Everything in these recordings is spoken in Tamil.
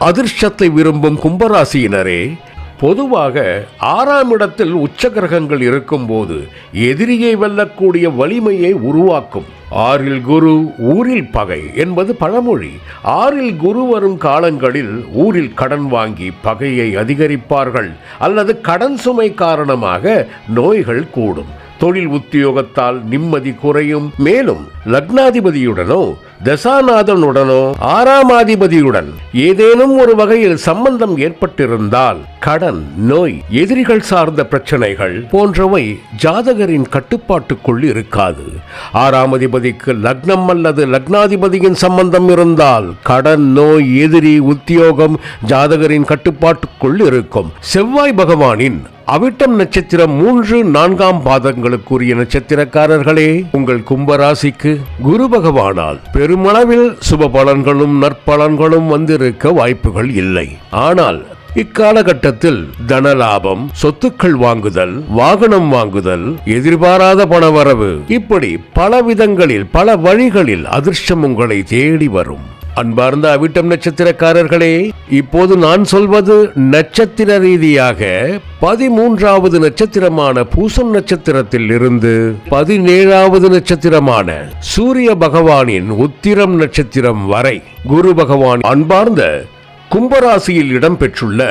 அதிர்ஷ்டத்தை விரும்பும் கும்பராசியினரே, பொதுவாக 6ஆம் இடத்தில் உச்ச கிரகங்கள் இருக்கும்போது எதிரியை வெல்லக்கூடிய வலிமையை உருவாக்கும். 6இல் குரு ஊரில் பகை என்பது பழமொழி. 6இல் குரு வரும் காலங்களில் ஊரில் கடன் வாங்கி பகையை அதிகரிப்பார்கள், அல்லது கடன் சுமை காரணமாக நோய்கள் கூடும். தொழில் உத்தியோகத்தால் நிம்மதி குறையும். மேலும் லக்னாதிபதியுடனோ தசாநாதனுடனோ 6ஆம் அதிபதியுடன் ஏதேனும் ஒரு வகையில் சம்பந்தம் ஏற்பட்டிருந்தால் கடன், நோய், எதிரிகள் சார்ந்த பிரச்சனைகள் போன்றவை ஜாதகரின் கட்டுப்பாட்டுக்குள் இருக்காது. 6ஆம் அதிபதிக்கு லக்னம் அல்லது லக்னாதிபதியின் சம்பந்தம் இருந்தால் கடன், நோய், எதிரி, உத்தியோகம் ஜாதகரின் கட்டுப்பாட்டுக்குள் இருக்கும். செவ்வாய் பகவானின் அவிட்டம் நட்சத்திரம் 3, 4ஆம் பாதங்களுக்குரிய நட்சத்திரக்காரர்களே, உங்கள் கும்பராசிக்கு குரு பகவானால் பெருமளவில் சுப பலன்களும் நற்பலன்களும் வந்திருக்க வாய்ப்புகள் இல்லை. ஆனால் இக்காலகட்டத்தில் தனலாபம், சொத்துக்கள் வாங்குதல், வாகனம் வாங்குதல், எதிர்பாராத பணவரவு, இப்படி பல விதங்களில் பல வழிகளில் அதிர்ஷ்டம் உங்களை தேடி வரும். அன்பார்ந்த அவிட்டம் நட்சத்திரக்காரர்களே, இப்போது நான் சொல்வது நட்சத்திர ரீதியாக 13வது நட்சத்திரமான பூசம் நட்சத்திரத்தில் இருந்து 17வது நட்சத்திரமான சூரிய பகவானின் உத்திரம் நட்சத்திரம் வரை. குரு பகவான் அன்பார்ந்த கும்பராசியில் இடம்பெற்றுள்ள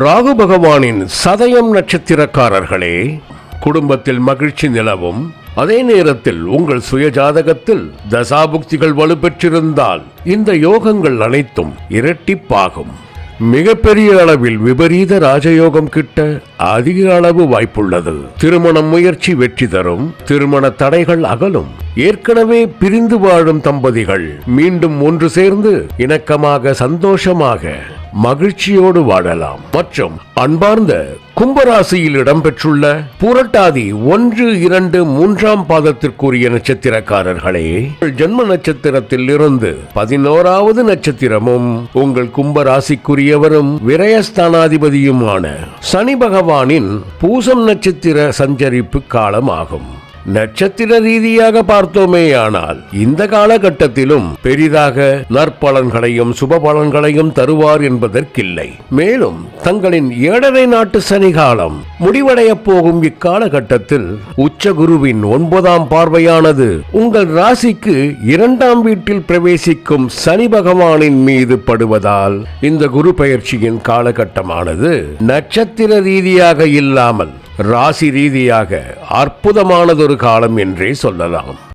ராகு பகவானின் சதயம் நட்சத்திரக்காரர்களே, குடும்பத்தில் மகிழ்ச்சி நிலவும். அதே நேரத்தில் உங்கள் சுய ஜாதகத்தில் தசாபுக்திகள் வலுப்பெற்றிருந்தால் இந்த யோகங்கள் அனைத்தும் இரட்டிப்பாகும். மிகப்பெரிய அளவில் விபரீத ராஜயோகம் கிட்ட அதிக அளவு வாய்ப்புள்ளது. திருமண முயற்சி வெற்றி தரும். திருமண தடைகள் அகலும். ஏற்கனவே பிரிந்து வாழும் தம்பதிகள் மீண்டும் ஒன்று சேர்ந்து இணக்கமாக, சந்தோஷமாக, மகிழ்ச்சியோடு வாழலாம். மற்றும் அன்பார்ந்த கும்பராசியில் இடம்பெற்றுள்ள புரட்டாதி 1, 2, 3ஆம் பாதத்திற்குரிய நட்சத்திரக்காரர்களே, ஜென்ம நட்சத்திரத்தில் இருந்து 11வது நட்சத்திரமும் உங்கள் கும்பராசிக்குரியவரும் விரயஸ்தானாதிபதியுமான சனி பகவானின் பூசம் நட்சத்திர சஞ்சரிப்பு காலம் ஆகும். நட்சத்திர ரீதியாக பார்த்தோமேயானால் இந்த காலகட்டத்திலும் பெரிதாக நற்பலன்களையும் சுப பலன்களையும் தருவார் என்பதற்கில்லை. மேலும் தங்களின் 7.5 நாட்டு சனி காலம் முடிவடைய போகும் இக்காலகட்டத்தில் உச்ச குருவின் 9ஆம் பார்வையானது உங்கள் ராசிக்கு 2ஆம் வீட்டில் பிரவேசிக்கும் சனி பகவானின் மீது படுவதால் இந்த குரு பெயர்ச்சியின் காலகட்டமானது நட்சத்திர ரீதியாக இல்லாமல் ராசி ரீதியாக அற்புதமானதொரு காலம் என்றே சொல்லலாம்.